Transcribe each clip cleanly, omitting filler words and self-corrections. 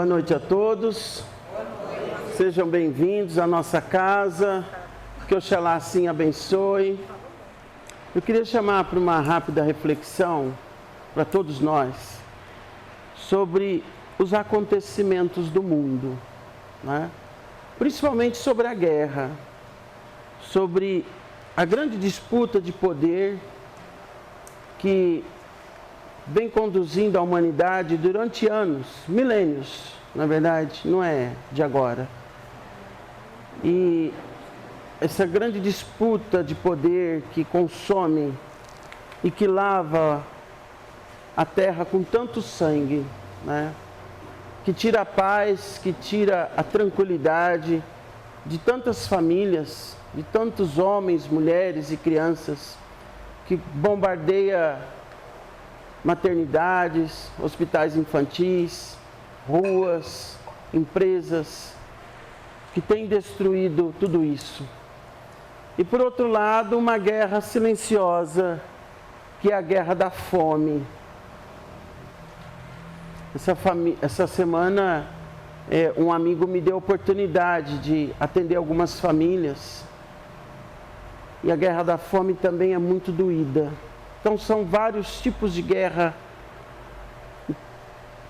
Boa noite a todos. Sejam bem-vindos à nossa casa. Que Oxalá assim abençoe. Eu queria chamar para uma rápida reflexão para todos nós sobre os acontecimentos do mundo, né? Principalmente sobre a guerra, sobre a grande disputa de poder que vem conduzindo a humanidade durante anos, milênios, na verdade, não é de agora. E essa grande disputa de poder que consome e que lava a terra com tanto sangue, né? Que tira a paz, que tira a tranquilidade de tantas famílias, de tantos homens, mulheres e crianças, que bombardeia maternidades, hospitais infantis, ruas, empresas, que tem destruído tudo isso. E por outro lado, uma guerra silenciosa, que é a guerra da fome. Essa semana, um amigo me deu a oportunidade de atender algumas famílias. E a guerra da fome também é muito doída. Então são vários tipos de guerra,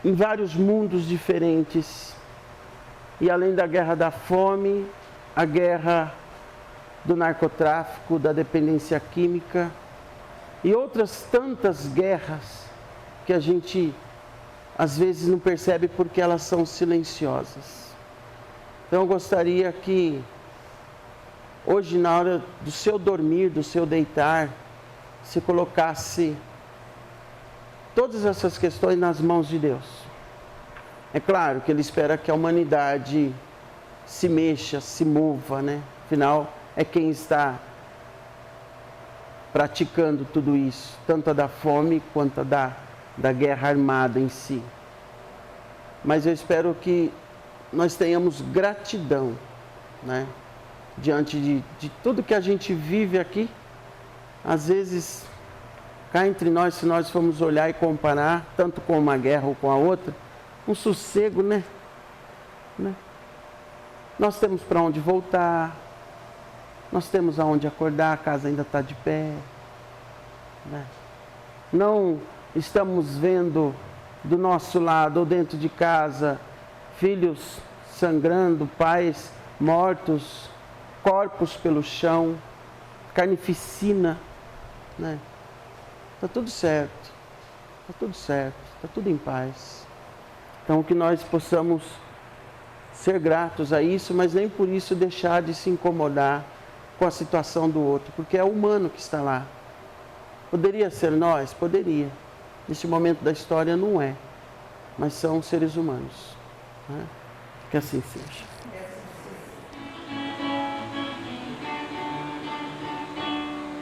em vários mundos diferentes. E além da guerra da fome, a guerra do narcotráfico, da dependência química e outras tantas guerras que a gente às vezes não percebe porque elas são silenciosas. Então eu gostaria que hoje, na hora do seu dormir, do seu deitar, se colocasse todas essas questões nas mãos de Deus. É claro que Ele espera que a humanidade se mexa, se mova, né? Afinal, é quem está praticando tudo isso, tanto a da fome quanto a da guerra armada em si. Mas eu espero que nós tenhamos gratidão, né? Diante de tudo que a gente vive aqui. Às vezes, cá entre nós, se nós formos olhar e comparar, tanto com uma guerra ou com a outra, um sossego, né? Nós temos para onde voltar, nós temos aonde acordar, a casa ainda está de pé, né? Não estamos vendo do nosso lado ou dentro de casa filhos sangrando, pais mortos, corpos pelo chão, carnificina, né? Está tudo certo, está tudo certo, está tudo em paz. Então que nós possamos ser gratos a isso, mas nem por isso deixar de se incomodar com a situação do outro, porque é o humano que está lá. Poderia ser nós? Poderia. Neste momento da história não é, mas são seres humanos, né? Que assim seja.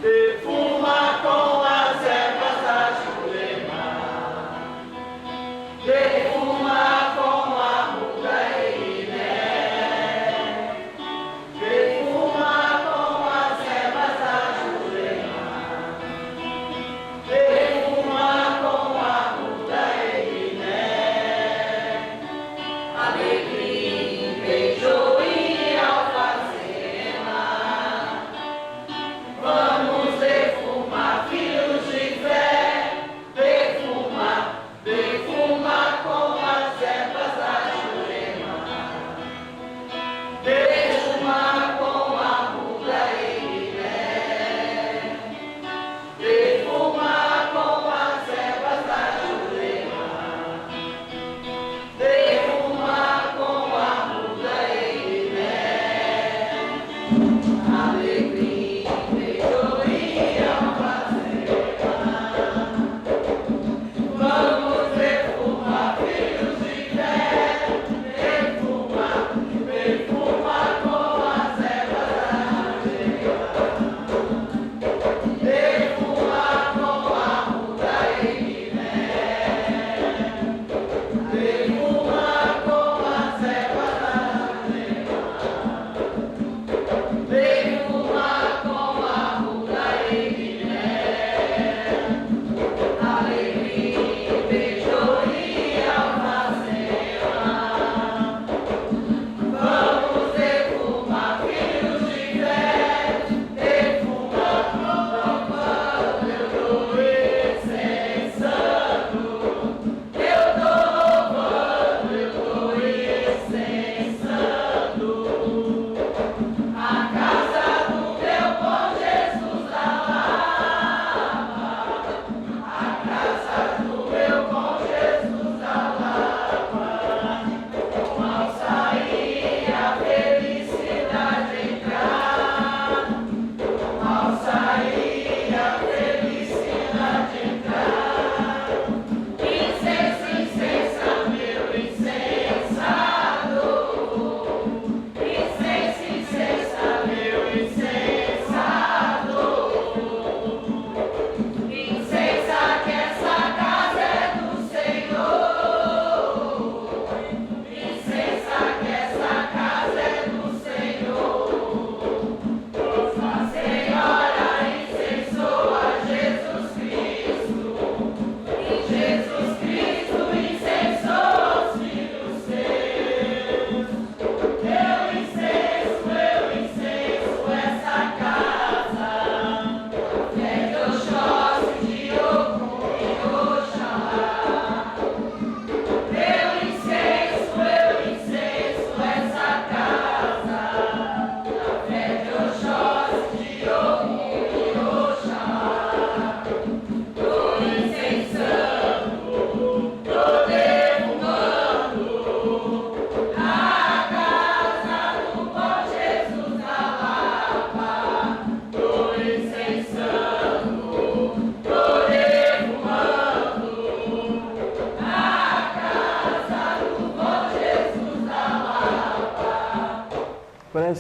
Defuma com as ervas da Jurema, defuma com a muda e né, defuma com as ervas da Jurema, defuma com a muda e né, alegria, beijo.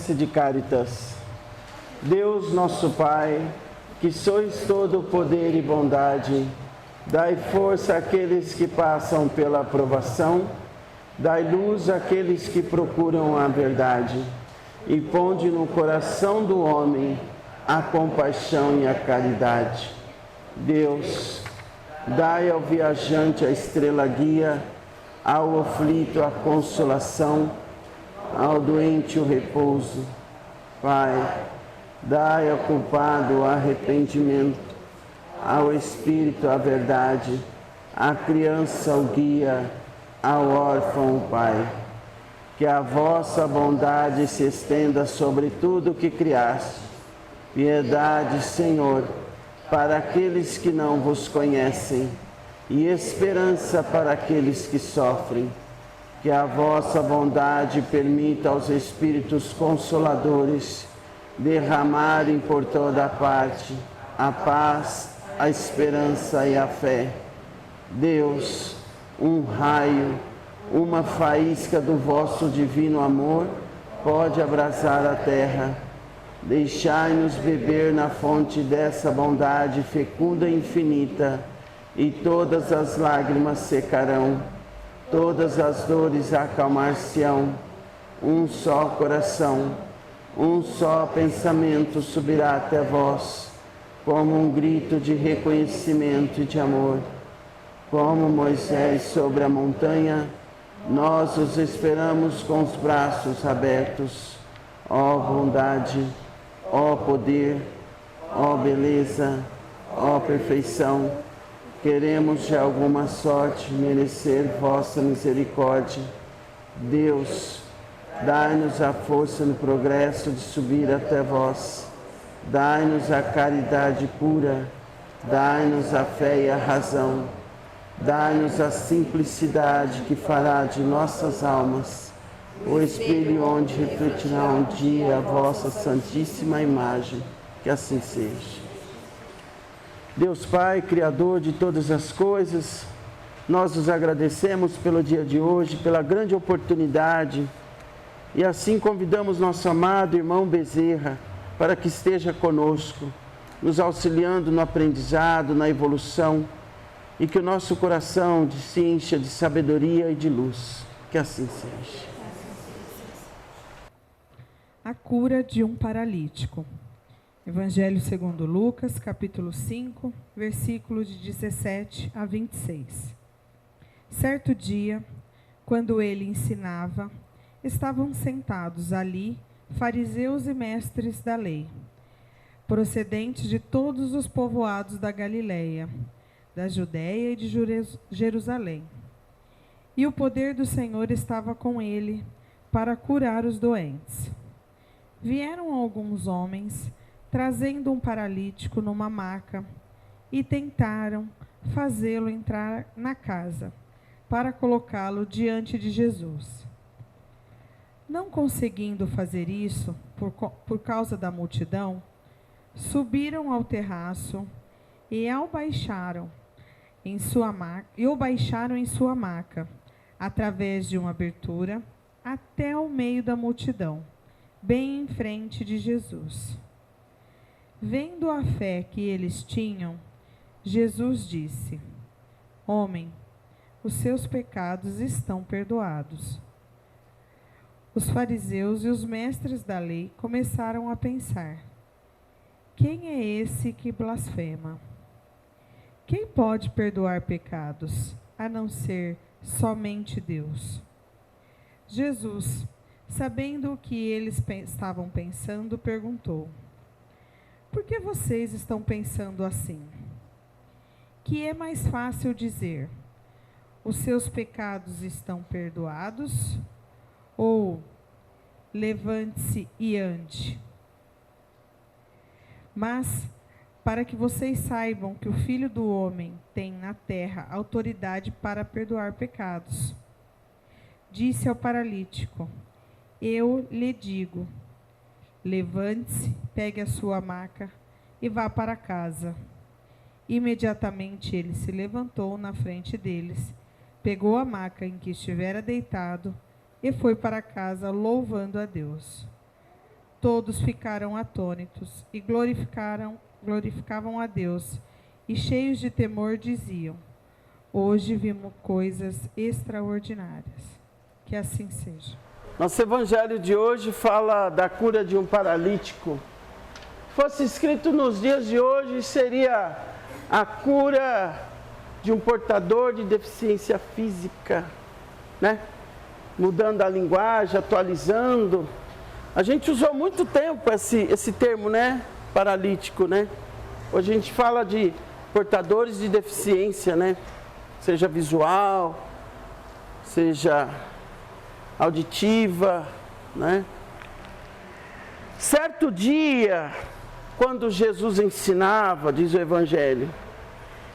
prece de Cáritas. Deus nosso Pai, que sois todo poder e bondade, dai força àqueles que passam pela provação, dai luz àqueles que procuram a verdade, e ponde no coração do homem a compaixão e a caridade. Deus, dai ao viajante a estrela guia, ao aflito a consolação, ao doente o repouso. Pai, dai ao culpado o arrependimento, ao espírito a verdade, à criança o guia, ao órfão o Pai. Que a vossa bondade se estenda sobre tudo o que criaste. Piedade, Senhor, para aqueles que não vos conhecem, e esperança para aqueles que sofrem. Que a vossa bondade permita aos Espíritos Consoladores derramarem por toda parte a paz, a esperança e a fé. Deus, um raio, uma faísca do vosso divino amor pode abrasar a terra. Deixai-nos beber na fonte dessa bondade fecunda e infinita, e todas as lágrimas secarão, todas as dores acalmar-se-ão. Um só coração, um só pensamento subirá até vós, como um grito de reconhecimento e de amor. Como Moisés sobre a montanha, nós os esperamos com os braços abertos. Ó bondade, ó poder, ó beleza, ó perfeição, queremos de alguma sorte merecer vossa misericórdia. Deus, dai-nos a força no progresso de subir até vós. Dai-nos a caridade pura, dai-nos a fé e a razão. Dai-nos a simplicidade que fará de nossas almas o espelho onde refletirá um dia a vossa santíssima imagem. Que assim seja. Deus Pai, Criador de todas as coisas, nós os agradecemos pelo dia de hoje, pela grande oportunidade, e assim convidamos nosso amado irmão Bezerra para que esteja conosco, nos auxiliando no aprendizado, na evolução, e que o nosso coração se encha de sabedoria e de luz. Que assim seja. A cura de um paralítico. Evangelho segundo Lucas, capítulo 5, versículos de 17 a 26. Certo dia, quando ele ensinava, estavam sentados ali fariseus e mestres da lei, procedentes de todos os povoados da Galileia, da Judéia e de Jerusalém. E o poder do Senhor estava com ele para curar os doentes. Vieram alguns homens, trazendo um paralítico numa maca, e tentaram fazê-lo entrar na casa, para colocá-lo diante de Jesus. Não conseguindo fazer isso, por causa da multidão, subiram ao terraço e o baixaram em sua maca, através de uma abertura, até o meio da multidão, bem em frente de Jesus. Vendo a fé que eles tinham, Jesus disse: Homem, os seus pecados estão perdoados. Os fariseus e os mestres da lei começaram a pensar: quem é esse que blasfema? Quem pode perdoar pecados, a não ser somente Deus? Jesus, sabendo o que eles estavam pensando, perguntou: por que vocês estão pensando assim? Que é mais fácil dizer: os seus pecados estão perdoados, ou levante-se e ande? Mas, para que vocês saibam que o Filho do Homem tem na terra autoridade para perdoar pecados, disse ao paralítico: eu lhe digo, levante-se, pegue a sua maca e vá para casa. Imediatamente ele se levantou na frente deles, pegou a maca em que estivera deitado e foi para casa louvando a Deus. Todos ficaram atônitos e glorificavam a Deus, e cheios de temor diziam: hoje vimos coisas extraordinárias. Que assim seja. Nosso evangelho de hoje fala da cura de um paralítico. Se fosse escrito nos dias de hoje, seria a cura de um portador de deficiência física, né? Mudando a linguagem, atualizando. A gente usou muito tempo esse termo, né? Paralítico, né? Hoje a gente fala de portadores de deficiência, né? Seja visual, seja auditiva, né? Certo dia, quando Jesus ensinava, diz o Evangelho,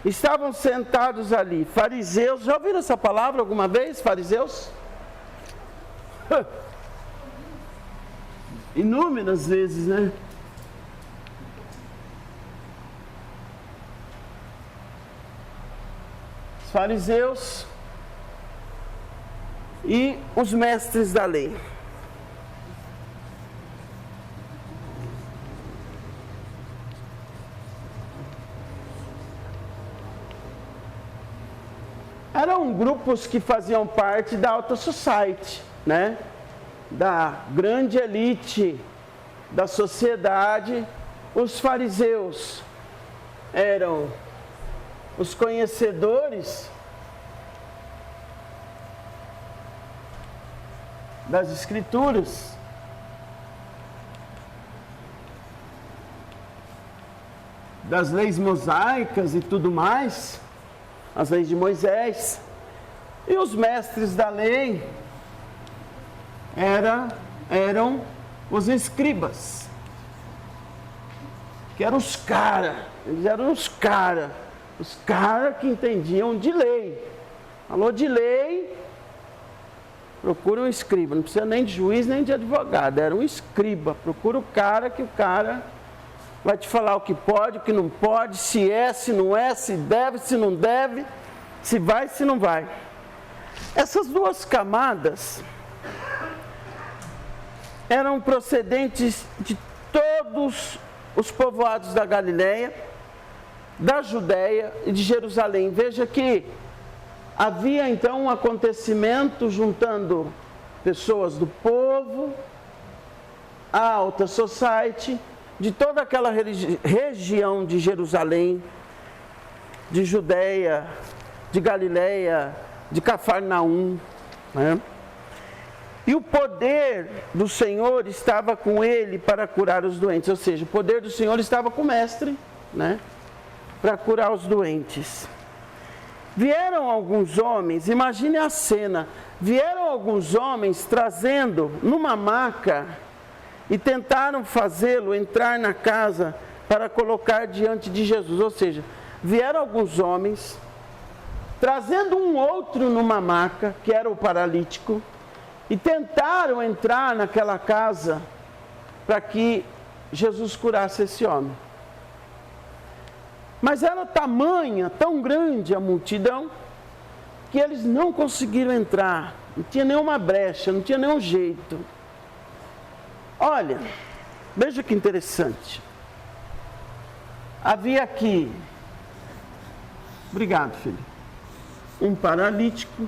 estavam sentados ali fariseus. Já ouviram essa palavra alguma vez, fariseus? Inúmeras vezes, né? Os fariseus e os mestres da lei. Eram grupos que faziam parte da alta society, né? Da grande elite da sociedade. Os fariseus eram os conhecedores das Escrituras, das leis mosaicas e tudo mais, as leis de Moisés. E os mestres da lei eram os escribas, que eram os caras, eles eram os caras que entendiam de lei. Falou de lei, procura um escriba, não precisa nem de juiz nem de advogado, era um escriba. Procura o cara, que o cara vai te falar o que pode, o que não pode, se é, se não é, se deve, se não deve, se vai, se não vai. Essas duas camadas eram procedentes de todos os povoados da Galileia, da Judéia e de Jerusalém. Veja que havia então um acontecimento juntando pessoas do povo, a alta society, de toda aquela região de Jerusalém, de Judéia, de Galileia, de Cafarnaum, né? E o poder do Senhor estava com ele para curar os doentes, ou seja, o poder do Senhor estava com o mestre, né? Para curar os doentes. Vieram alguns homens, imagine a cena, vieram alguns homens trazendo numa maca e tentaram fazê-lo entrar na casa para colocar diante de Jesus, ou seja, vieram alguns homens trazendo um outro numa maca, que era o paralítico, e tentaram entrar naquela casa para que Jesus curasse esse homem. Mas era tamanha, tão grande a multidão, que eles não conseguiram entrar. Não tinha nenhuma brecha, não tinha nenhum jeito. Olha, veja que interessante. Havia aqui, obrigado, filho, um paralítico.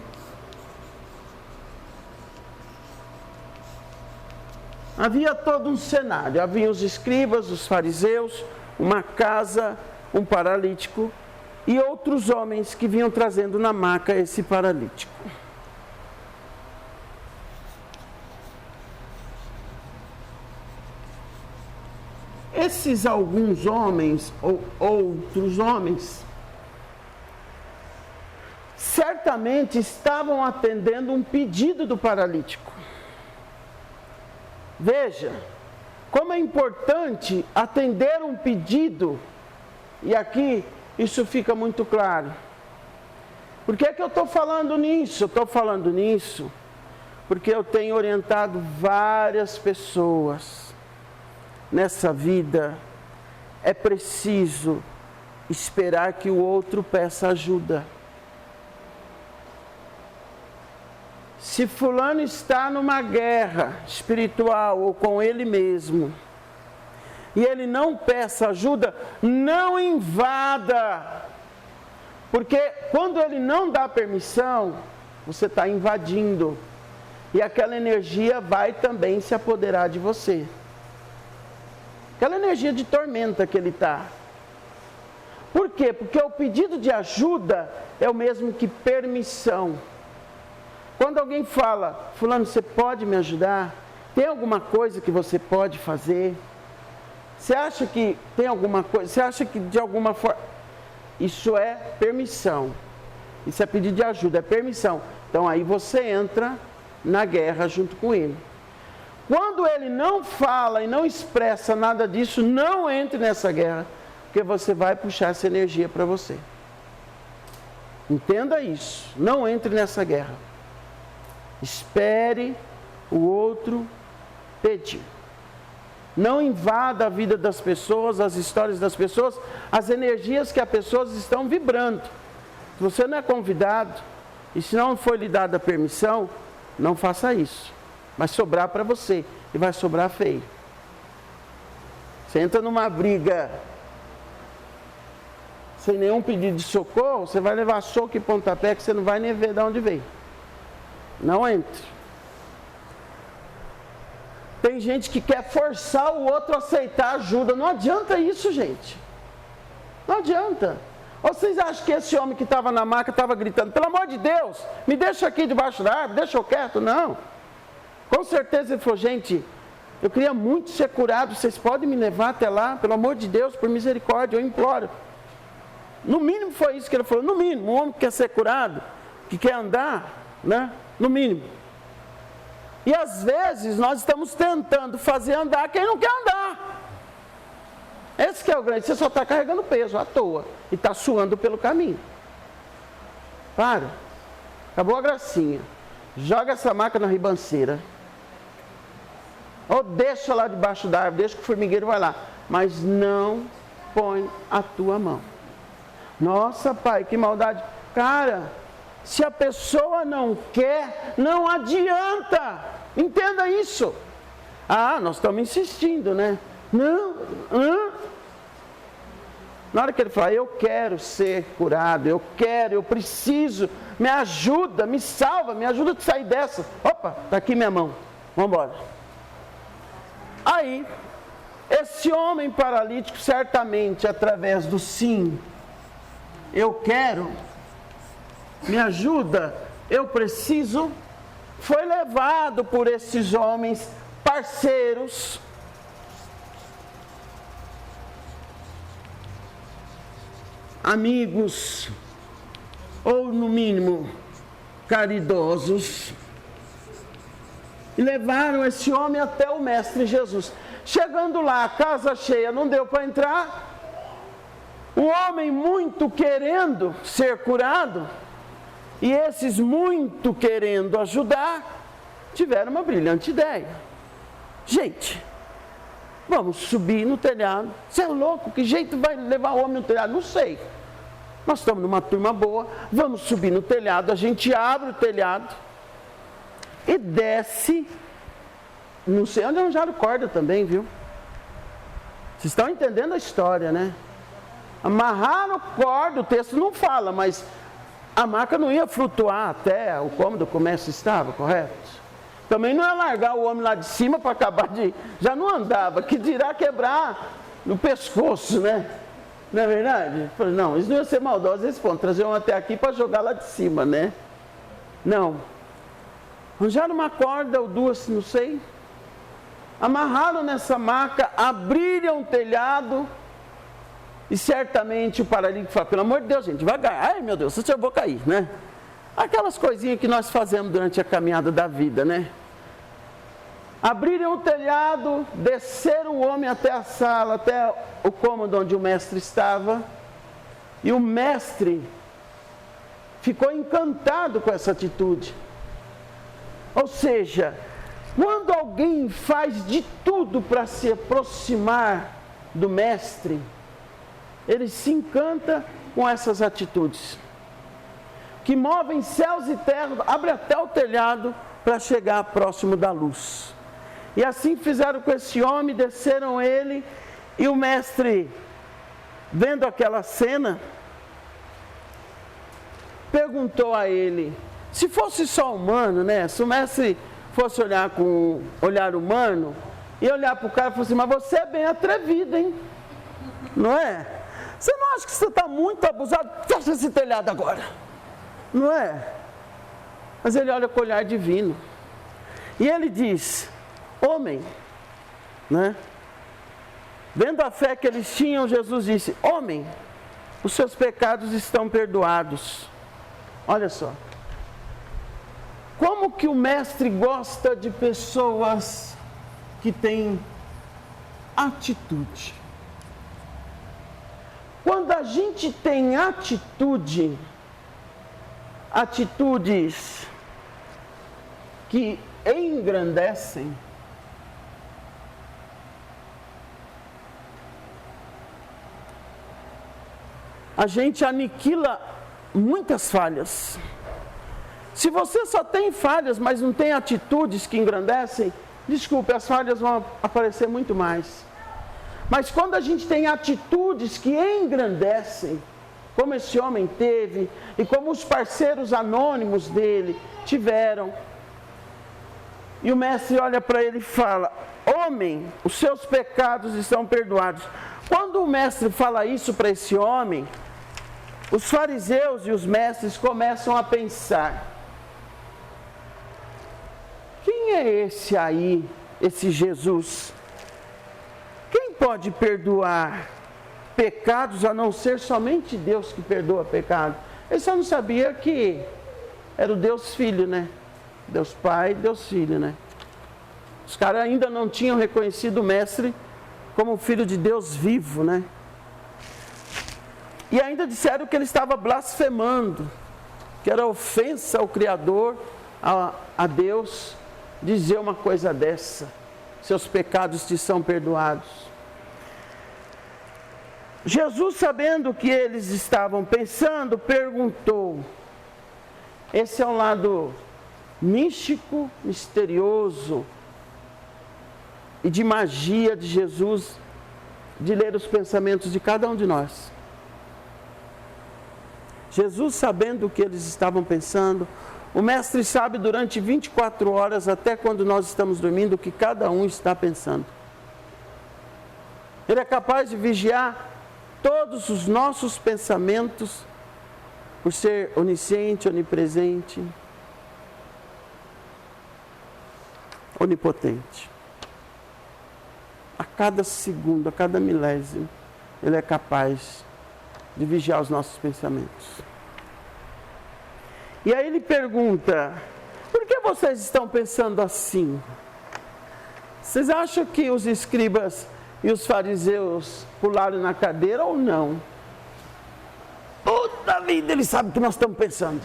Havia todo um cenário, havia os escribas, os fariseus, uma casa, um paralítico e outros homens que vinham trazendo na maca esse paralítico. Esses alguns homens, ou outros homens, certamente estavam atendendo um pedido do paralítico. Veja, como é importante atender um pedido, e aqui isso fica muito claro. Por que eu estou falando nisso? Eu estou falando nisso porque eu tenho orientado várias pessoas. Nessa vida, é preciso esperar que o outro peça ajuda. Se fulano está numa guerra espiritual ou com ele mesmo, e ele não peça ajuda, não invada. Porque quando ele não dá permissão, você está invadindo. E aquela energia vai também se apoderar de você. Aquela energia de tormenta que ele está. Por quê? Porque o pedido de ajuda é o mesmo que permissão. Quando alguém fala, fulano, você pode me ajudar? Tem alguma coisa que você pode fazer? Você acha que tem alguma coisa? Você acha que de alguma forma... Isso é permissão. Isso é pedido de ajuda, é permissão. Então aí você entra na guerra junto com ele. Quando ele não fala e não expressa nada disso, não entre nessa guerra, porque você vai puxar essa energia para você. Entenda isso. Não entre nessa guerra. Espere o outro pedir. Não invada a vida das pessoas, as histórias das pessoas, as energias que as pessoas estão vibrando. Se você não é convidado, e se não foi lhe dada a permissão, não faça isso. Vai sobrar para você, e vai sobrar feio. Você entra numa briga sem nenhum pedido de socorro, você vai levar soco e pontapé que você não vai nem ver de onde veio. Não entre. Tem gente que quer forçar o outro a aceitar ajuda. Não adianta isso, gente. Não adianta. Ou vocês acham que esse homem que estava na maca estava gritando, pelo amor de Deus, me deixa aqui debaixo da árvore, deixa eu quieto? Não. Com certeza ele falou, gente, eu queria muito ser curado, vocês podem me levar até lá? Pelo amor de Deus, por misericórdia, eu imploro. No mínimo foi isso que ele falou. No mínimo, um homem que quer ser curado, que quer andar, né? No mínimo. E às vezes nós estamos tentando fazer andar quem não quer andar. Esse que é o grande. Você só está carregando peso à toa e está suando pelo caminho. Para. Acabou a gracinha. Joga essa maca na ribanceira. Ou deixa lá debaixo da árvore, deixa que o formigueiro vai lá. Mas não põe a tua mão. Nossa, pai, que maldade. Cara, se a pessoa não quer, não adianta. Entenda isso. Ah, nós estamos insistindo, né? Não. Na hora que ele falar, eu quero ser curado, eu quero, eu preciso, me ajuda, me salva, me ajuda a sair dessa. Opa, está aqui minha mão. Vamos embora. Aí, esse homem paralítico, certamente, através do sim, eu quero, me ajuda, eu preciso, foi levado por esses homens parceiros, amigos, ou no mínimo, caridosos, e levaram esse homem até o Mestre Jesus. Chegando lá, casa cheia, não deu para entrar, o homem muito querendo ser curado, e esses muito querendo ajudar, tiveram uma brilhante ideia. Gente, vamos subir no telhado. Você é louco? Que jeito vai levar o homem no telhado? Não sei. Nós estamos numa turma boa, vamos subir no telhado, a gente abre o telhado e desce, não sei onde arranjaram corda também, viu? Vocês estão entendendo a história, né? Amarraram corda, o texto não fala, mas a maca não ia flutuar até o cômodo como essa estava, correto? Também não ia largar o homem lá de cima para acabar de... Já não andava, que dirá quebrar no pescoço, né? Não é verdade? Não, eles não iam ser maldosos, eles vão trazer um até aqui para jogar lá de cima, né? Não. Arranjaram uma corda ou duas, não sei. Amarraram nessa maca, abriram o telhado e certamente o paralítico fala, pelo amor de Deus, gente, devagar. Ai, meu Deus, eu vou cair, né? Aquelas coisinhas que nós fazemos durante a caminhada da vida, né? Abriram o telhado, desceram o homem até a sala, até o cômodo onde o mestre estava. E o mestre ficou encantado com essa atitude. Ou seja, quando alguém faz de tudo para se aproximar do mestre, ele se encanta com essas atitudes. que movem céus e terra, abre até o telhado para chegar próximo da luz. E assim fizeram com esse homem, desceram ele, e o mestre, vendo aquela cena, perguntou a ele, se fosse só humano, né? Se o mestre fosse olhar com um olhar humano, e olhar para o cara e falar assim, mas você é bem atrevido, hein? Não é? Você não acha que você está muito abusado? Fecha esse telhado agora. Não é? Mas ele olha com o olhar divino. E ele diz, homem, né? Vendo a fé que eles tinham, Jesus disse, homem, os seus pecados estão perdoados. Olha só. Como que o mestre gosta de pessoas que têm atitude? Quando a gente tem atitude, atitudes que engrandecem, a gente aniquila muitas falhas. Se você só tem falhas, mas não tem atitudes que engrandecem, desculpe, as falhas vão aparecer muito mais. Mas quando a gente tem atitudes que engrandecem, como esse homem teve, e como os parceiros anônimos dele tiveram, e o mestre olha para ele e fala, homem, os seus pecados estão perdoados. Quando o mestre fala isso para esse homem, os fariseus e os mestres começam a pensar, quem é esse aí, esse Jesus? Quem pode perdoar pecados a não ser somente Deus que perdoa pecado? Ele só não sabia que era o Deus Filho, né? Deus Pai, Deus Filho, né? Os caras ainda não tinham reconhecido o mestre como filho de Deus vivo, né? E ainda disseram que ele estava blasfemando, que era ofensa ao Criador, a Deus, dizer uma coisa dessa. Seus pecados te são perdoados. Jesus, sabendo o que eles estavam pensando, perguntou. Esse é um lado místico, misterioso e de magia de Jesus, de ler os pensamentos de cada um de nós. Jesus, sabendo o que eles estavam pensando, o mestre sabe durante 24 horas, até quando nós estamos dormindo, o que cada um está pensando. Ele é capaz de vigiar todos os nossos pensamentos, por ser onisciente, onipresente, onipotente. A cada segundo, a cada milésimo, Ele é capaz de vigiar os nossos pensamentos. E aí ele pergunta, por que vocês estão pensando assim? Vocês acham que os escribas e os fariseus pularam na cadeira ou não? Toda vida eles sabem o que nós estamos pensando.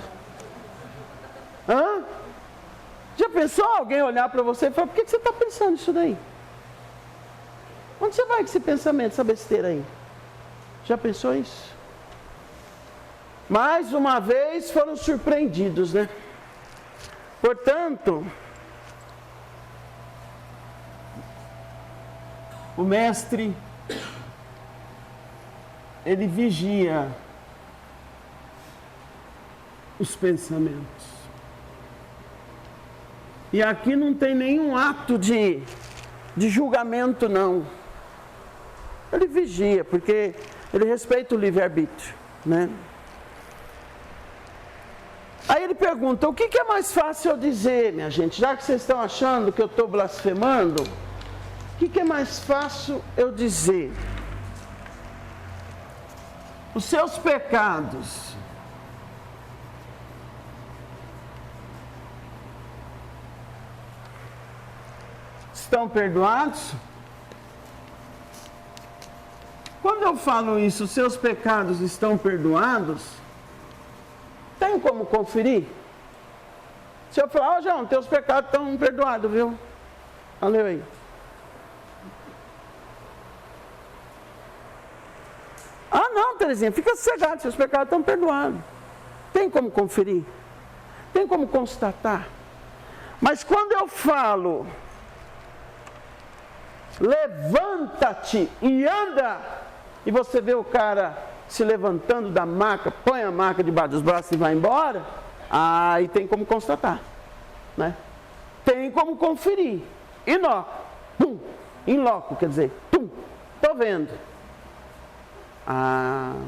Hã? Já pensou alguém olhar para você e falar, por que você está pensando isso daí? Onde você vai com esse pensamento, essa besteira aí? Já pensou isso? Mais uma vez foram surpreendidos, né? Portanto, o mestre, ele vigia os pensamentos. E aqui não tem nenhum ato de julgamento, não. Ele vigia, porque ele respeita o livre-arbítrio, né? Aí ele pergunta, o que é mais fácil eu dizer, minha gente? Já que vocês estão achando que eu estou blasfemando, o que é mais fácil eu dizer? Os seus pecados estão perdoados? Quando eu falo isso, os seus pecados estão perdoados, tem como conferir? Se eu falar, João, teus pecados estão perdoados, viu? Olha aí. Ah, não, Terezinha, fica sossegado, seus pecados estão perdoados. Tem como conferir? Tem como constatar? Mas quando eu falo, levanta-te e anda, e você vê o cara se levantando da maca, põe a maca debaixo dos braços e vai embora, aí tem como constatar, né? Tem como conferir. In loco, quer dizer, estou vendo.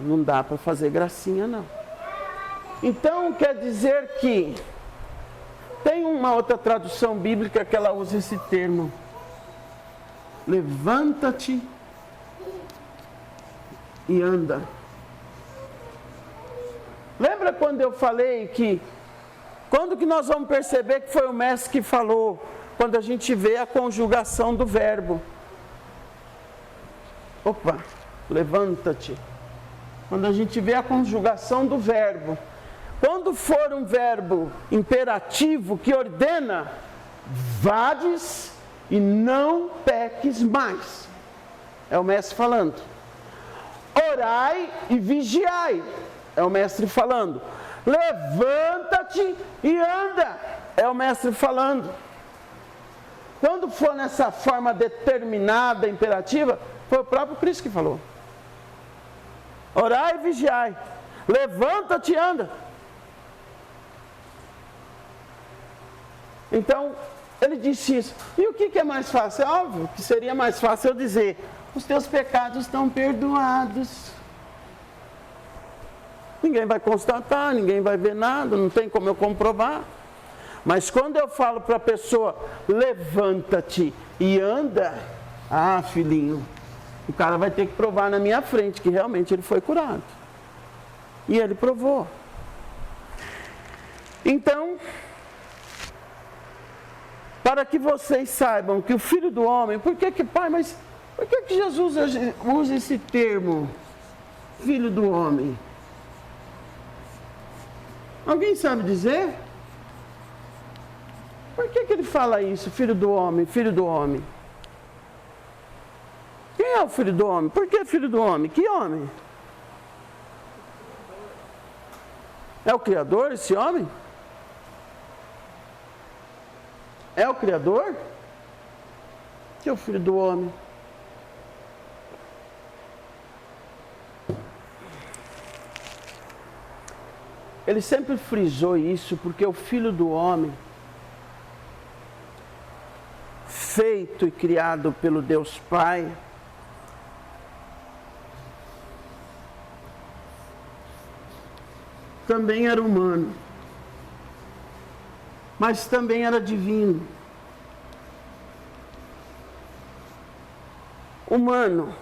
Não dá para fazer gracinha, não. Então, quer dizer que tem uma outra tradução bíblica que ela usa esse termo. Levanta-te e anda. Lembra quando eu falei que, quando que nós vamos perceber que foi o mestre que falou? Quando a gente vê a conjugação do verbo. Levanta-te. Quando a gente vê a conjugação do verbo. Quando for um verbo imperativo que ordena, vades e não peques mais. É o mestre falando. Orai e vigiai. É o mestre falando. Levanta-te e anda. É o mestre falando. Quando for nessa forma determinada, imperativa, foi o próprio Cristo que falou. Orai e vigiai. Levanta-te e anda. Então, ele disse isso. E o que é mais fácil? É óbvio que seria mais fácil eu dizer: os teus pecados estão perdoados. Ninguém vai constatar, ninguém vai ver nada, não tem como eu comprovar. Mas quando eu falo para a pessoa, levanta-te e anda, filhinho, o cara vai ter que provar na minha frente que realmente ele foi curado. E ele provou. Então, para que vocês saibam que o Filho do Homem, por que Jesus usa esse termo, Filho do Homem? Alguém sabe dizer? Por que ele fala isso, Filho do Homem, Filho do Homem? Quem é o Filho do Homem? Por que Filho do Homem? Que homem? É o Criador esse homem? É o Criador? Que é o Filho do Homem? Ele sempre frisou isso, porque o Filho do Homem, feito e criado pelo Deus Pai, também era humano, mas também era divino. Humano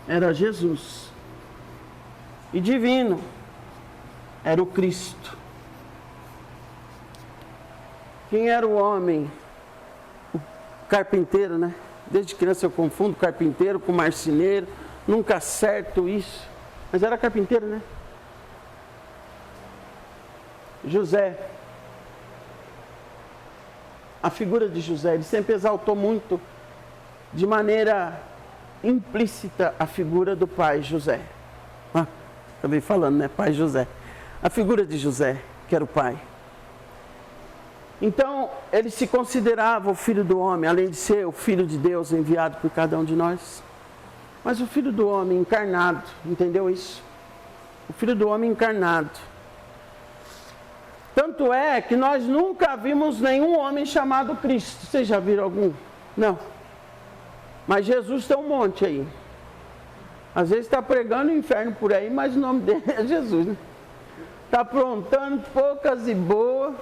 era Jesus. E divino era o Cristo. Quem era o homem? O carpinteiro, né? Desde criança eu confundo carpinteiro com marceneiro. Nunca acerto isso. Mas era carpinteiro, né? José. A figura de José, ele sempre exaltou muito, de maneira implícita, a figura do pai José. Acabei falando, né? Pai José. A figura de José, que era o pai. Então, ele se considerava o Filho do Homem, além de ser o Filho de Deus enviado por cada um de nós. Mas o Filho do Homem encarnado, entendeu isso? O Filho do Homem encarnado. Tanto é que nós nunca vimos nenhum homem chamado Cristo. Vocês já viram algum? Não. Mas Jesus tem um monte aí. Às vezes está pregando o inferno por aí, mas o nome dele é Jesus, né? Está aprontando poucas e boas,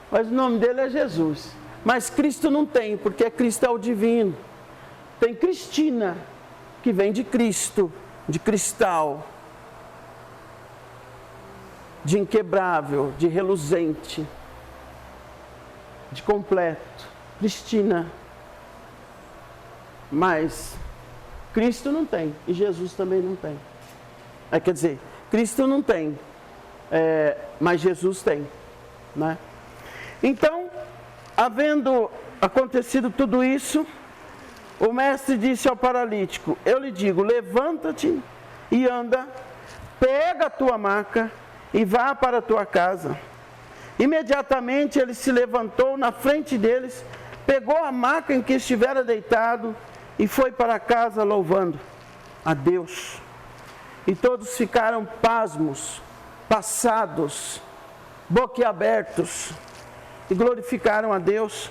mas o nome dele é Jesus. Mas Cristo não tem, porque Cristo é o divino. Tem Cristina, que vem de Cristo, de cristal, de inquebrável, de reluzente, de completo. Cristina. Mas Cristo não tem, e Jesus também não tem. Quer dizer, Cristo não tem, mas Jesus tem, né? Então, havendo acontecido tudo isso, o mestre disse ao paralítico: eu lhe digo, levanta-te e anda, pega a tua maca e vá para a tua casa. Imediatamente ele se levantou na frente deles, pegou a maca em que estivera deitado e foi para casa louvando a Deus. E todos ficaram pasmos, passados, boquiabertos, e glorificaram a Deus,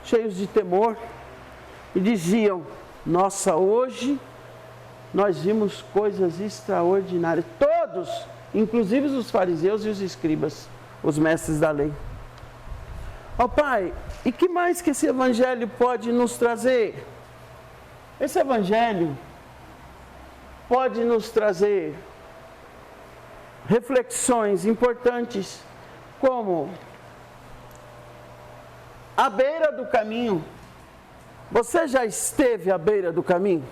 cheios de temor, e diziam: nossa, hoje nós vimos coisas extraordinárias. Todos, inclusive os fariseus e os escribas, os mestres da lei. Ó Pai, e que mais que esse evangelho pode nos trazer? Esse evangelho pode nos trazer reflexões importantes, como à beira do caminho. Você já esteve à beira do caminho?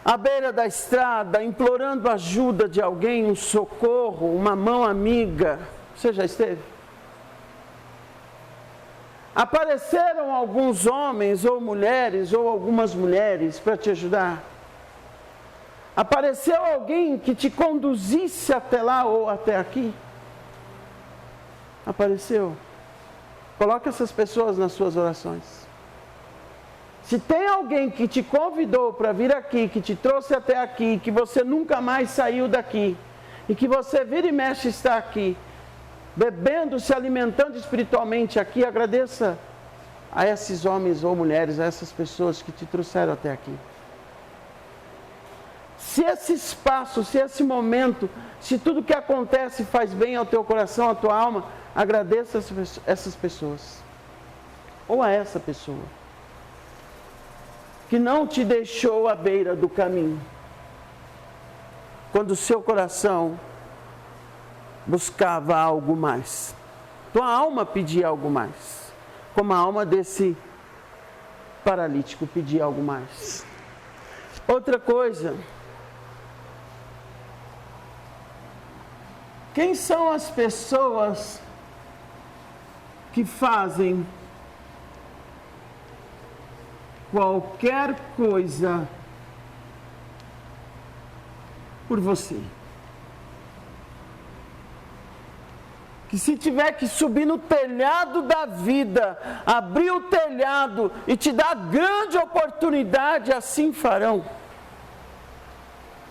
À beira da estrada, implorando ajuda de alguém, um socorro, uma mão amiga. Você já esteve? Apareceram alguns homens ou mulheres, ou algumas mulheres, para te ajudar? Apareceu alguém que te conduzisse até lá ou até aqui? Apareceu? Coloque essas pessoas nas suas orações. Se tem alguém que te convidou para vir aqui, que te trouxe até aqui, que você nunca mais saiu daqui, e que você vira e mexe está aqui, bebendo, se alimentando espiritualmente aqui, agradeça a esses homens ou mulheres, a essas pessoas que te trouxeram até aqui. Se esse espaço, se esse momento, se tudo que acontece faz bem ao teu coração, à tua alma, agradeça essas pessoas. Ou a essa pessoa que não te deixou à beira do caminho, quando o seu coração buscava algo mais. Tua alma pedia algo mais, como a alma desse paralítico pedia algo mais. Outra coisa, quem são as pessoas que fazem qualquer coisa por você? Que se tiver que subir no telhado da vida, abrir o telhado e te dar grande oportunidade, assim farão.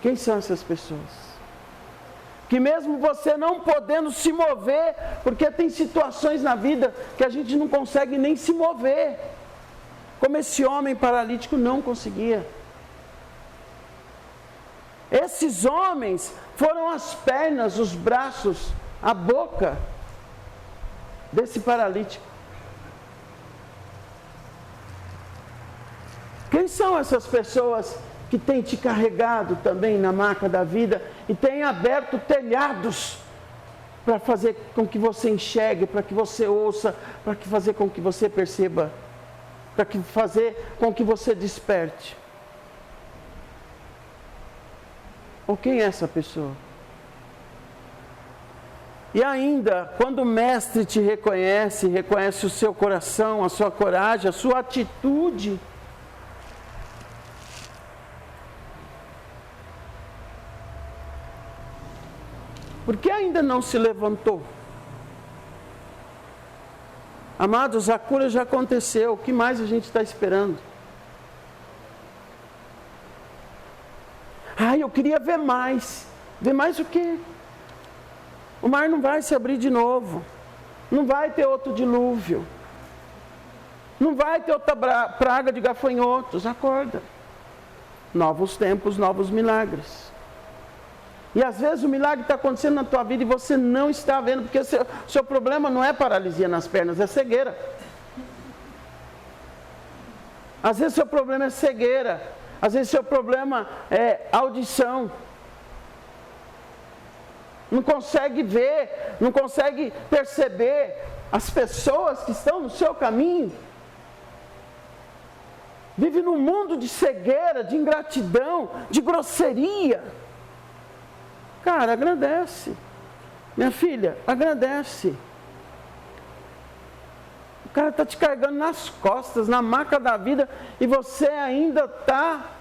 Quem são essas pessoas? Que mesmo você não podendo se mover, porque tem situações na vida que a gente não consegue nem se mover, como esse homem paralítico não conseguia. Esses homens foram as pernas, os braços, a boca desse paralítico. Quem são essas pessoas que têm te carregado também na maca da vida e têm aberto telhados para fazer com que você enxergue, para que você ouça, para fazer com que você perceba, para fazer com que você desperte? Ou quem é essa pessoa? E ainda, quando o mestre te reconhece, reconhece o seu coração, a sua coragem, a sua atitude, por que ainda não se levantou? Amados, a cura já aconteceu, o que mais a gente está esperando? Eu queria ver mais. Ver mais o quê? O mar não vai se abrir de novo. Não vai ter outro dilúvio. Não vai ter outra praga de gafanhotos. Acorda. Novos tempos, novos milagres. E às vezes o milagre está acontecendo na tua vida e você não está vendo, porque o seu problema não é paralisia nas pernas, é cegueira. Às vezes o seu problema é cegueira. Às vezes o seu problema é audição. Não consegue ver, não consegue perceber as pessoas que estão no seu caminho. Vive num mundo de cegueira, de ingratidão, de grosseria. Cara, agradece. Minha filha, agradece. O cara está te carregando nas costas, na maca da vida, e você ainda está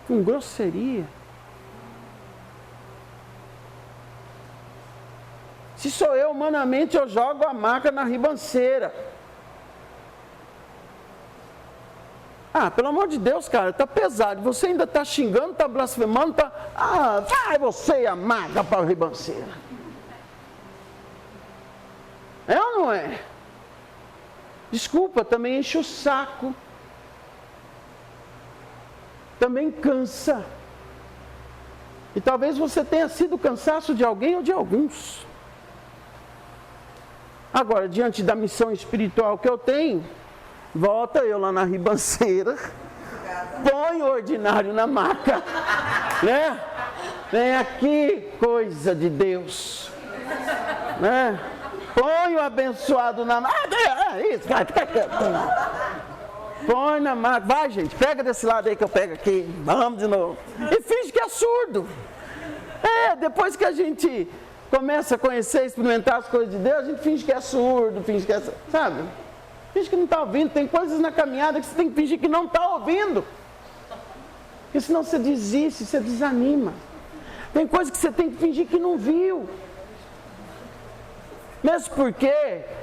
com grosseria. Se sou eu, humanamente, eu jogo a maca na ribanceira. Ah, pelo amor de Deus, cara, tá pesado. Você ainda tá xingando, tá blasfemando, tá... Ah, vai você e a maca para a ribanceira. É ou não é? Desculpa, também enche o saco. Também cansa. E talvez você tenha sido o cansaço de alguém ou de alguns. Agora, diante da missão espiritual que eu tenho, volta eu lá na ribanceira, põe o ordinário na maca, né? Vem aqui, coisa de Deus, né? Põe o abençoado na maca, isso, vai, fica quieto. Põe na maca, vai gente, pega desse lado aí que eu pego aqui, vamos de novo. E finge que é surdo. Depois que a gente começa a conhecer, experimentar as coisas de Deus, a gente finge que é surdo, finge que é, sabe? Finge que não está ouvindo. Tem coisas na caminhada que você tem que fingir que não está ouvindo. Porque senão você desiste, você desanima. Tem coisas que você tem que fingir que não viu. Mesmo porque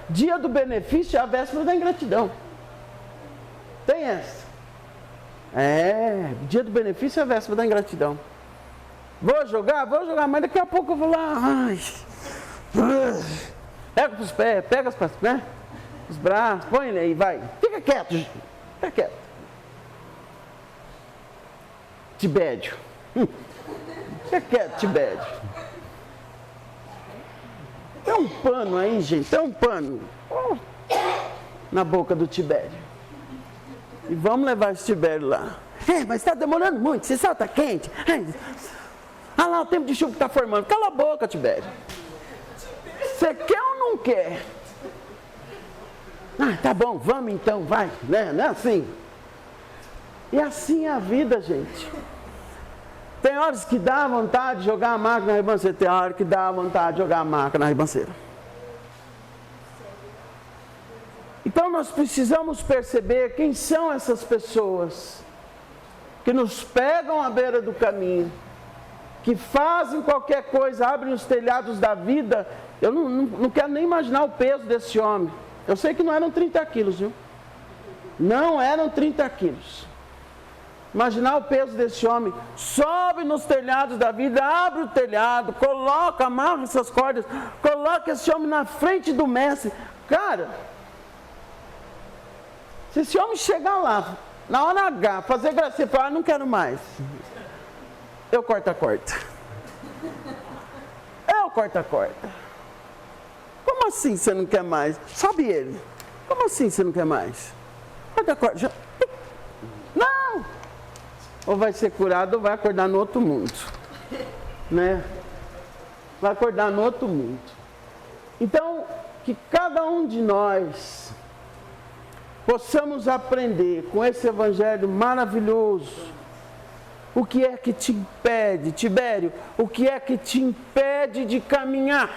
dia do benefício é a véspera da ingratidão. Tem essa. Dia do benefício é a véspera da ingratidão. Vou jogar, mas daqui a pouco eu vou lá. Pega os pés, pega os pés, né? Os braços, põe ele aí, vai. Fica quieto, fica quieto. Tibério. Fica quieto, Tibério. Tem um pano aí, gente, tem um pano na boca do Tibério. E vamos levar esse Tibério lá. Mas está demorando muito, esse sol está quente. Olha lá o tempo de chuva que está formando. Cala a boca, Tibério. Você quer ou não quer? Tá bom, vamos então, vai. Né? Não é assim? E assim é a vida, gente. Tem horas que dá vontade de jogar a maca na ribanceira. Tem horas que dá vontade de jogar a maca na ribanceira. Então nós precisamos perceber quem são essas pessoas que nos pegam à beira do caminho, que fazem qualquer coisa, abrem os telhados da vida. Eu não quero nem imaginar o peso desse homem. Eu sei que não eram 30 quilos, viu? Não eram 30 quilos. Imaginar o peso desse homem. Sobe nos telhados da vida, abre o telhado, coloca, amarra essas cordas, coloca esse homem na frente do mestre. Cara, se esse homem chegar lá, na hora H, fazer graça e falar, não quero mais. Eu corto a corda. Como assim você não quer mais? Sobe ele. Como assim você não quer mais? Corta a corda. Não! Ou vai ser curado ou vai acordar no outro mundo. Né? Vai acordar no outro mundo. Então, que cada um de nós possamos aprender com esse evangelho maravilhoso. O que é que te impede, Tibério? O que é que te impede de caminhar?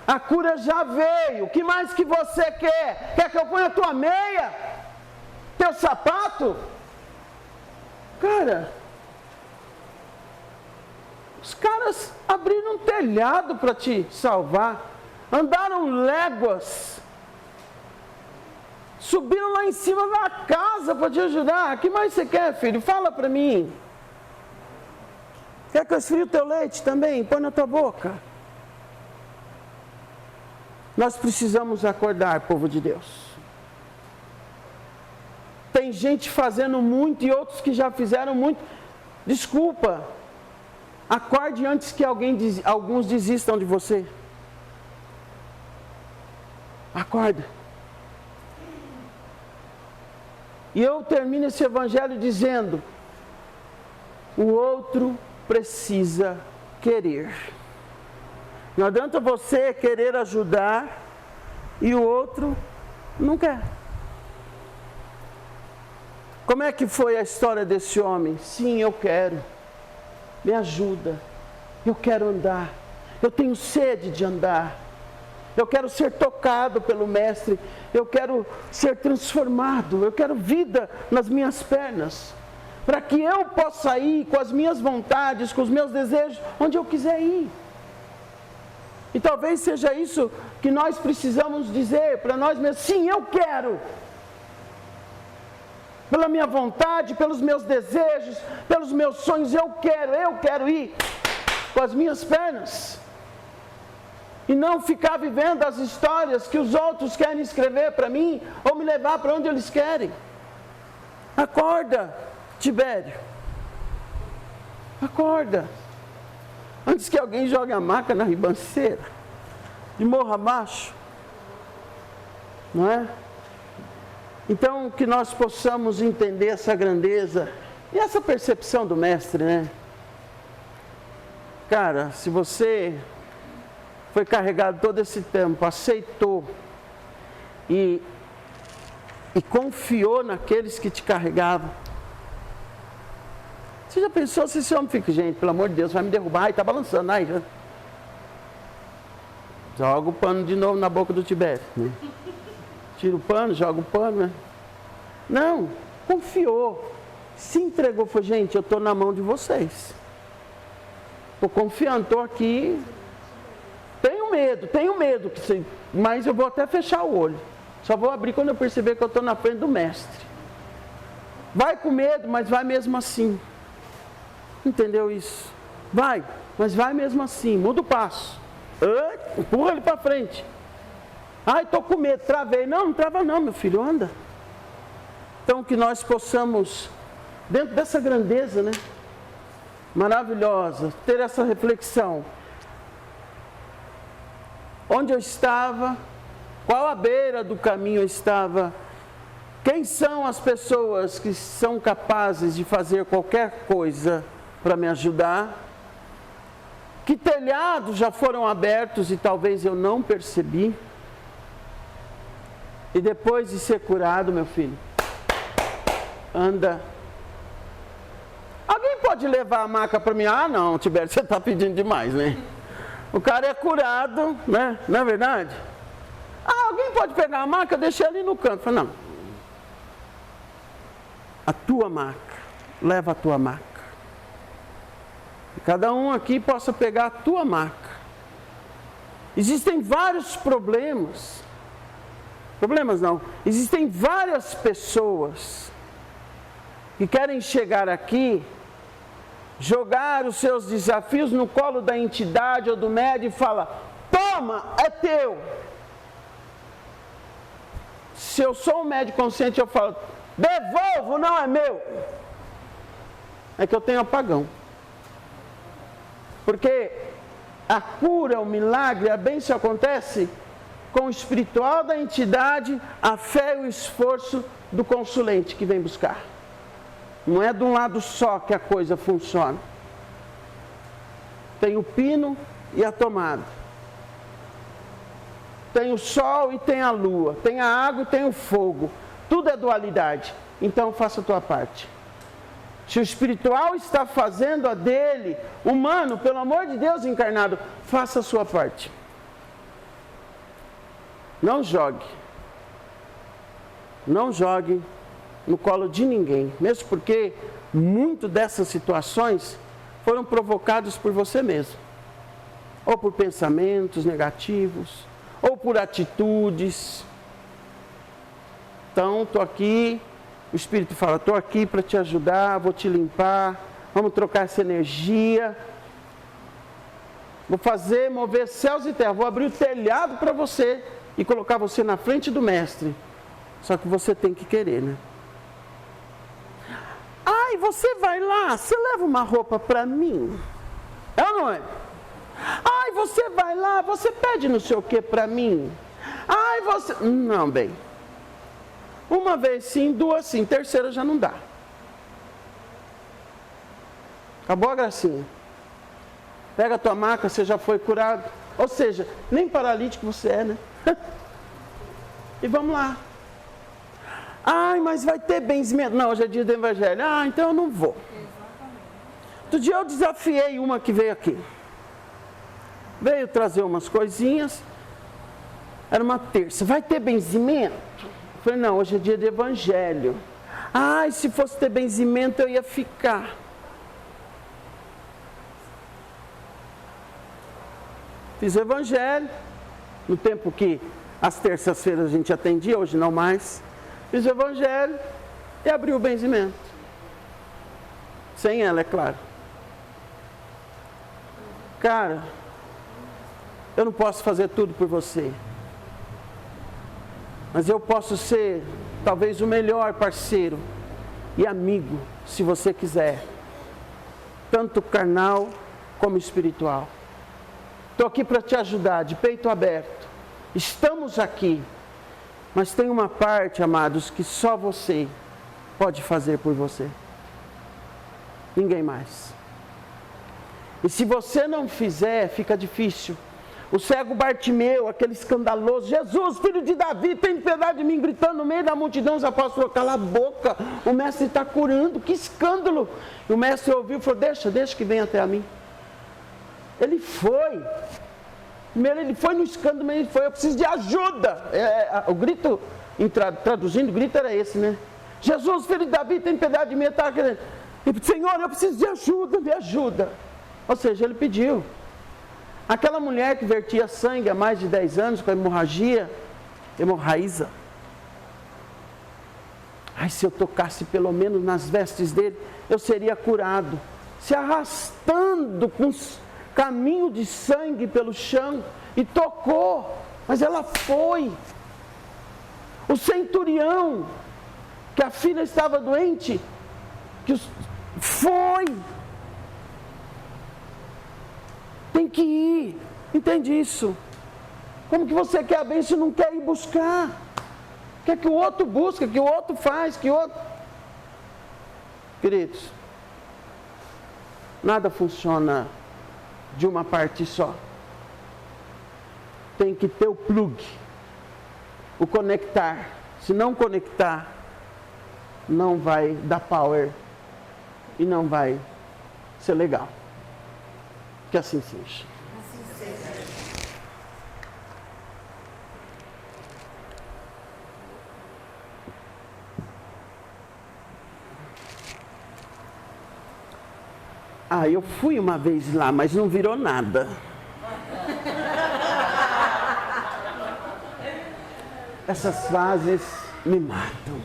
A cura já veio. O que mais que você quer? Quer que eu ponha a tua meia? Teu sapato? Cara, os caras abriram um telhado para te salvar. Andaram léguas. Subiram lá em cima da casa para te ajudar. O que mais você quer, filho? Fala para mim. Quer que eu esfrie o teu leite também? Põe na tua boca. Nós precisamos acordar, povo de Deus. Tem gente fazendo muito e outros que já fizeram muito. Desculpa. Acorde antes que alguns desistam de você. Acorda. E eu termino esse evangelho dizendo: o outro precisa querer. Não adianta você querer ajudar e o outro não quer. Como é que foi a história desse homem? Sim, eu quero. Me ajuda. Eu quero andar. Eu tenho sede de andar. Eu quero ser tocado pelo Mestre. Eu quero ser transformado. Eu quero vida nas minhas pernas. Para que eu possa ir com as minhas vontades, com os meus desejos, onde eu quiser ir. E talvez seja isso que nós precisamos dizer para nós mesmos: sim, eu quero. Pela minha vontade, pelos meus desejos, pelos meus sonhos, eu quero ir com as minhas pernas. E não ficar vivendo as histórias que os outros querem escrever para mim, ou me levar para onde eles querem. Acorda, Tibério. Acorda. Antes que alguém jogue a maca na ribanceira e morra abaixo. Não é? Então, que nós possamos entender essa grandeza e essa percepção do mestre, né? Cara, se você foi carregado todo esse tempo, aceitou e confiou naqueles que te carregavam. Você já pensou se esse homem fica, gente, pelo amor de Deus, vai me derrubar, e tá balançando, aí já. Joga o pano de novo na boca do Tibério, né? Tira o pano, joga o pano, né? Não, confiou, se entregou, foi, gente, eu estou na mão de vocês. Estou confiando, estou aqui. Tenho medo, mas eu vou até fechar o olho. Só vou abrir quando eu perceber que eu estou na frente do mestre. Vai com medo, mas vai mesmo assim. Entendeu isso? Vai, mas vai mesmo assim, muda o passo. Empurra ele para frente. Ai, estou com medo, travei. Não trava não, meu filho, anda. Então que nós possamos, dentro dessa grandeza, né, maravilhosa, ter essa reflexão. Onde eu estava, qual a beira do caminho eu estava, quem são as pessoas que são capazes de fazer qualquer coisa para me ajudar, que telhados já foram abertos e talvez eu não percebi. E depois de ser curado, meu filho, anda. Alguém pode levar a maca para mim? Ah, não, Tibério, você está pedindo demais, né? O cara é curado, né? Não é verdade? Ah, alguém pode pegar a maca, deixar ali no canto. Fala, não. A tua maca, leva a tua maca. Cada um aqui possa pegar a tua maca. Existem vários problemas. Problemas não. Existem várias pessoas que querem chegar aqui, jogar os seus desafios no colo da entidade ou do médium e fala: toma, é teu. Se eu sou um médium consciente, eu falo: devolvo, não é meu. É que eu tenho apagão. Porque a cura, o milagre, a bênção acontece com o espiritual da entidade, a fé e o esforço do consulente que vem buscar. Não é de um lado só que a coisa funciona. Tem o pino e a tomada. Tem o sol e tem a lua. Tem a água e tem o fogo. Tudo é dualidade. Então faça a tua parte. Se o espiritual está fazendo a dele, humano, pelo amor de Deus, encarnado, faça a sua parte. Não jogue. Não jogue no colo de ninguém. Mesmo porque muito dessas situações foram provocadas por você mesmo. Ou por pensamentos negativos, ou por atitudes. Então, estou aqui, o Espírito fala, estou aqui para te ajudar, vou te limpar, vamos trocar essa energia. Vou fazer, mover céus e terra, vou abrir o telhado para você e colocar você na frente do mestre. Só que você tem que querer, né? Ai, você vai lá, você leva uma roupa para mim? É ou não é? Ai, você vai lá, você pede não sei o que para mim? Ai, você... Não, bem. Uma vez sim, duas sim, terceira já não dá. Acabou a gracinha. Pega a tua maca, você já foi curado. Ou seja, nem paralítico você é, né? E vamos lá. Ai, mas vai ter benzimento. Não, hoje é dia do evangelho. Ah, então eu não vou. Outro dia eu desafiei uma que veio aqui. Veio trazer umas coisinhas. Era uma terça. Vai ter benzimento? Eu falei, não, hoje é dia do evangelho. Ai, se fosse ter benzimento eu ia ficar. Fiz o evangelho, no tempo que às terças-feiras a gente atendia, hoje não mais. Fiz o evangelho e abri o benzimento. Sem ela, é claro. Cara, eu não posso fazer tudo por você. Mas eu posso ser, talvez, o melhor parceiro e amigo, se você quiser. Tanto carnal como espiritual. Estou aqui para te ajudar, de peito aberto. Estamos aqui. Mas tem uma parte, amados, que só você pode fazer por você. Ninguém mais. E se você não fizer, fica difícil. O cego Bartimeu, aquele escandaloso, Jesus, filho de Davi, tem piedade de mim, gritando no meio da multidão, os apóstolos falaram, cala a boca, o mestre está curando, que escândalo. E o mestre ouviu e falou, deixa que venha até a mim. Ele foi. Primeiro ele foi no escândalo, mas ele foi, eu preciso de ajuda. O grito, traduzindo, o grito era esse, né? Jesus, filho de Davi, tem piedade de mim, está querendo. Senhor, eu preciso de ajuda, me ajuda. Ou seja, ele pediu. Aquela mulher que vertia sangue há mais de 10 anos com a hemorraíza. Ai, se eu tocasse pelo menos nas vestes dele, eu seria curado. Se arrastando com caminho de sangue pelo chão e tocou, mas ela foi. O centurião, que a filha estava doente, foi. Tem que ir, entende isso? Como que você quer a bênção e não quer ir buscar? Quer que o outro busca, que o outro faz, que o outro... Queridos, nada funciona de uma parte só. Tem que ter o plug, o conectar. Se não conectar, não vai dar power e não vai ser legal. Que assim seja. Eu fui uma vez lá, mas não virou nada. Essas fases me matam.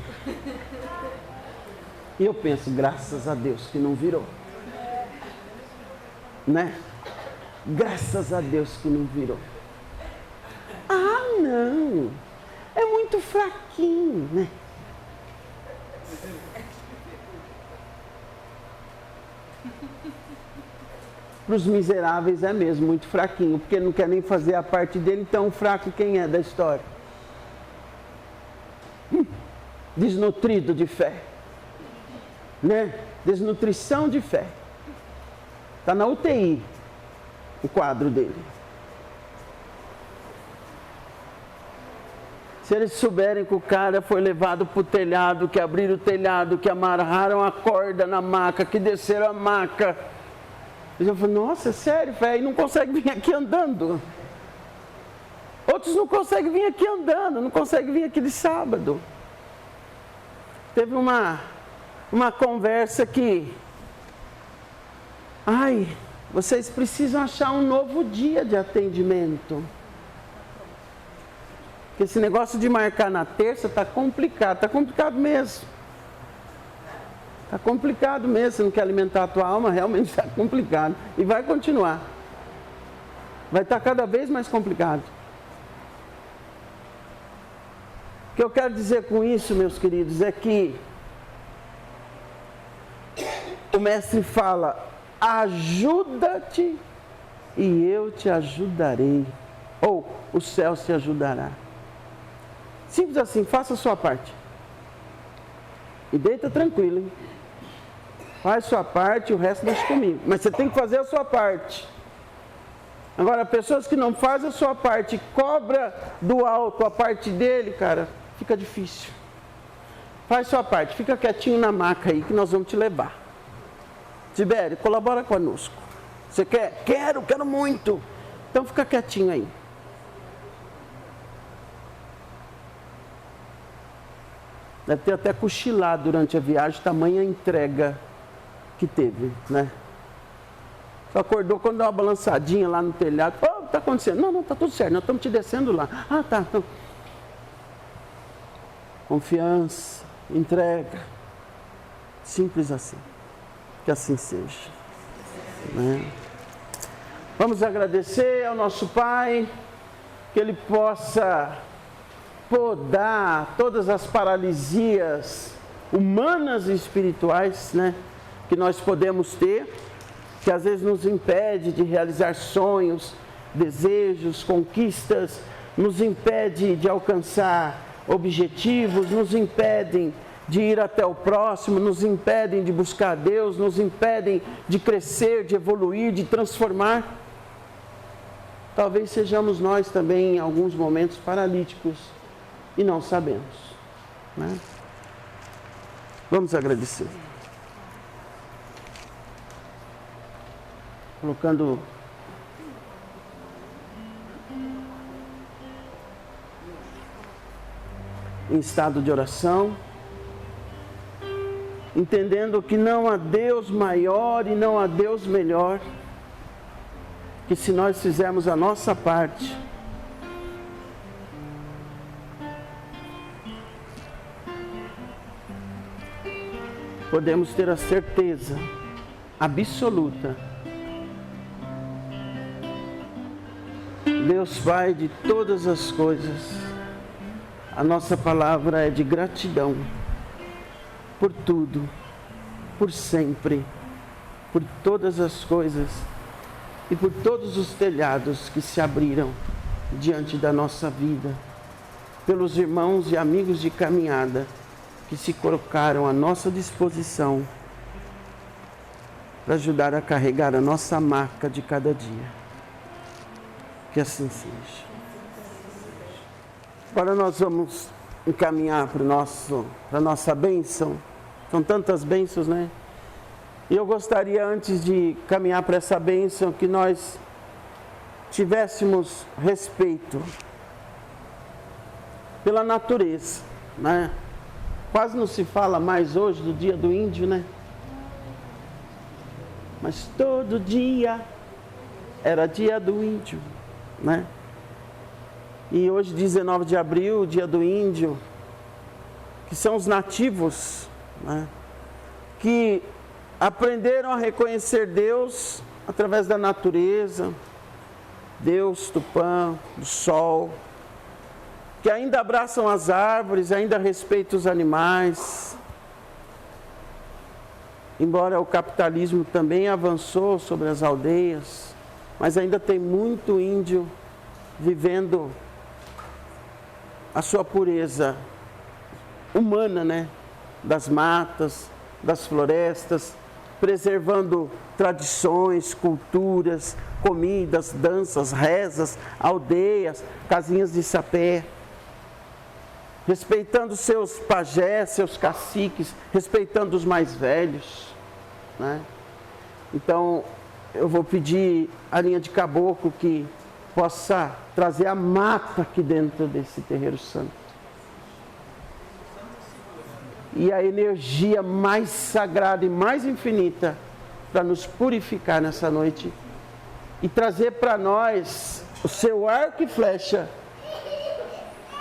E eu penso, graças a Deus que não virou. Né? Graças a Deus que não virou. Não. É muito fraquinho, né? Para os miseráveis é mesmo muito fraquinho, porque não quer nem fazer a parte dele, então fraco quem é da história? Desnutrido de fé. Né? Desnutrição de fé. Está na UTI o quadro dele. Se eles souberem que o cara foi levado para o telhado, que abriram o telhado, que amarraram a corda na maca, que desceram a maca. Eles vão falar, nossa, é sério, velho, não consegue vir aqui andando. Outros não conseguem vir aqui andando, não conseguem vir aqui de sábado. Teve uma conversa que... vocês precisam achar um novo dia de atendimento. Porque esse negócio de marcar na terça está complicado mesmo. Está complicado mesmo, você não quer alimentar a tua alma, realmente está complicado. E vai continuar. Vai estar cada vez mais complicado. O que eu quero dizer com isso, meus queridos, é que o mestre fala, ajuda-te e eu te ajudarei. Ou o céu te ajudará. Simples assim, faça a sua parte. E deita tranquilo, hein? Faz a sua parte e o resto deixa comigo. Mas você tem que fazer a sua parte. Agora, pessoas que não fazem a sua parte, cobra do alto a parte dele, cara, fica difícil. Faz a sua parte, fica quietinho na maca aí que nós vamos te levar. Tibério, colabora conosco. Você quer? Quero muito. Então fica quietinho aí. Deve ter até cochilado durante a viagem, tamanha entrega que teve, né? Só acordou quando deu uma balançadinha lá no telhado. que está acontecendo? Não, está tudo certo, nós estamos te descendo lá. Ah, tá. Então. Confiança, entrega. Simples assim. Que assim seja. Né? Vamos agradecer ao nosso Pai, que Ele possa podar todas as paralisias humanas e espirituais, né, que nós podemos ter, que às vezes nos impede de realizar sonhos, desejos, conquistas, nos impede de alcançar objetivos, nos impedem de ir até o próximo, nos impedem de buscar a Deus, nos impedem de crescer, de evoluir, de transformar. Talvez sejamos nós também em alguns momentos paralíticos e não sabemos, né? Vamos agradecer. Colocando em estado de oração, entendendo que não há Deus maior e não há Deus melhor, que se nós fizermos a nossa parte, podemos ter a certeza absoluta, Deus Pai de todas as coisas, a nossa palavra é de gratidão por tudo, por sempre, por todas as coisas e por todos os telhados que se abriram diante da nossa vida, pelos irmãos e amigos de caminhada que se colocaram à nossa disposição para ajudar a carregar a nossa marca de cada dia. Que assim seja. Agora nós vamos encaminhar para a nossa bênção. São tantas bênçãos, né? E eu gostaria, antes de caminhar para essa bênção, que nós tivéssemos respeito pela natureza, né? Quase não se fala mais hoje do dia do índio, né? Mas todo dia era dia do índio, né? E hoje, 19 de abril, dia do índio, que são os nativos, né? Que aprenderam a reconhecer Deus através da natureza, Deus Tupã, do sol, que ainda abraçam as árvores, ainda respeitam os animais. Embora o capitalismo também avançou sobre as aldeias, mas ainda tem muito índio vivendo a sua pureza humana, né? Das matas, das florestas, preservando tradições, culturas, comidas, danças, rezas, aldeias, casinhas de sapé, respeitando seus pajés, seus caciques, respeitando os mais velhos, né? Então, eu vou pedir a linha de caboclo que possa trazer a mata aqui dentro desse terreiro santo. E a energia mais sagrada e mais infinita para nos purificar nessa noite e trazer para nós o seu arco e flecha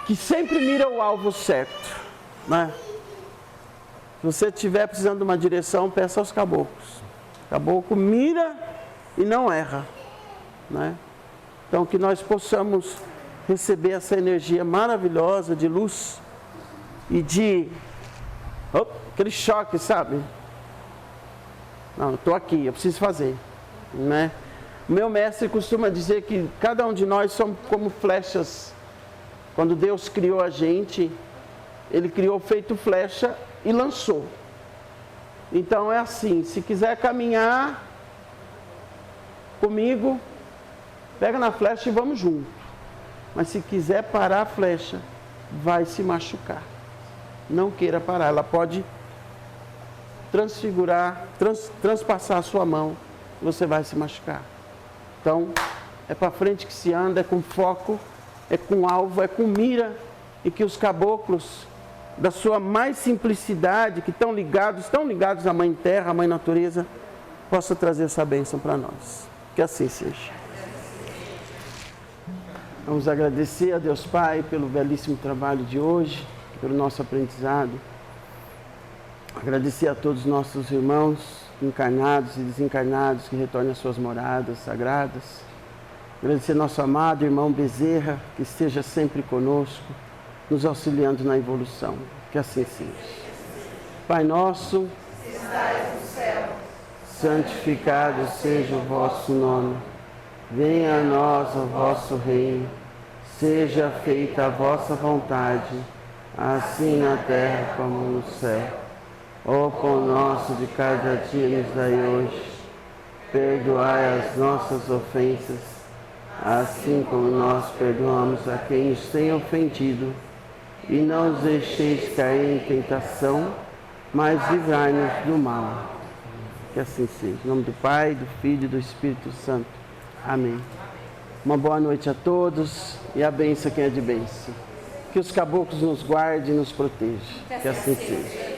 que sempre mira o alvo certo, né? Se você estiver precisando de uma direção, peça aos caboclos. O caboclo mira e não erra, né? Então que nós possamos receber essa energia maravilhosa de luz e de aquele choque, sabe? Não, eu estou aqui, eu preciso fazer, né? O meu mestre costuma dizer que cada um de nós somos como flechas. Quando Deus criou a gente, Ele criou feito flecha e lançou. Então é assim, se quiser caminhar comigo, pega na flecha e vamos junto. Mas se quiser parar a flecha, vai se machucar. Não queira parar, ela pode transfigurar, transpassar a sua mão, você vai se machucar. Então, é para frente que se anda, é com foco, é com alvo, é com mira, e que os caboclos, da sua mais simplicidade, que estão ligados à Mãe Terra, à Mãe Natureza, possam trazer essa bênção para nós. Que assim seja. Vamos agradecer a Deus Pai pelo belíssimo trabalho de hoje, pelo nosso aprendizado. Agradecer a todos os nossos irmãos encarnados e desencarnados que retornam às suas moradas sagradas. Agradecer nosso amado irmão Bezerra, que esteja sempre conosco, nos auxiliando na evolução. Que assim seja. Pai nosso, que estais no céu, santificado seja o vosso nome. Venha a nós o vosso reino. Seja feita a vossa vontade, assim na terra como no céu. O pão nosso de cada dia nos dai hoje. Perdoai as nossas ofensas, assim como nós perdoamos a quem nos tem ofendido. E não nos deixeis cair em tentação, mas livrai-nos do mal. Que assim seja. Em nome do Pai, do Filho e do Espírito Santo. Amém. Uma boa noite a todos e a bênção quem é de bênção. Que os caboclos nos guardem e nos protejam. Que assim seja.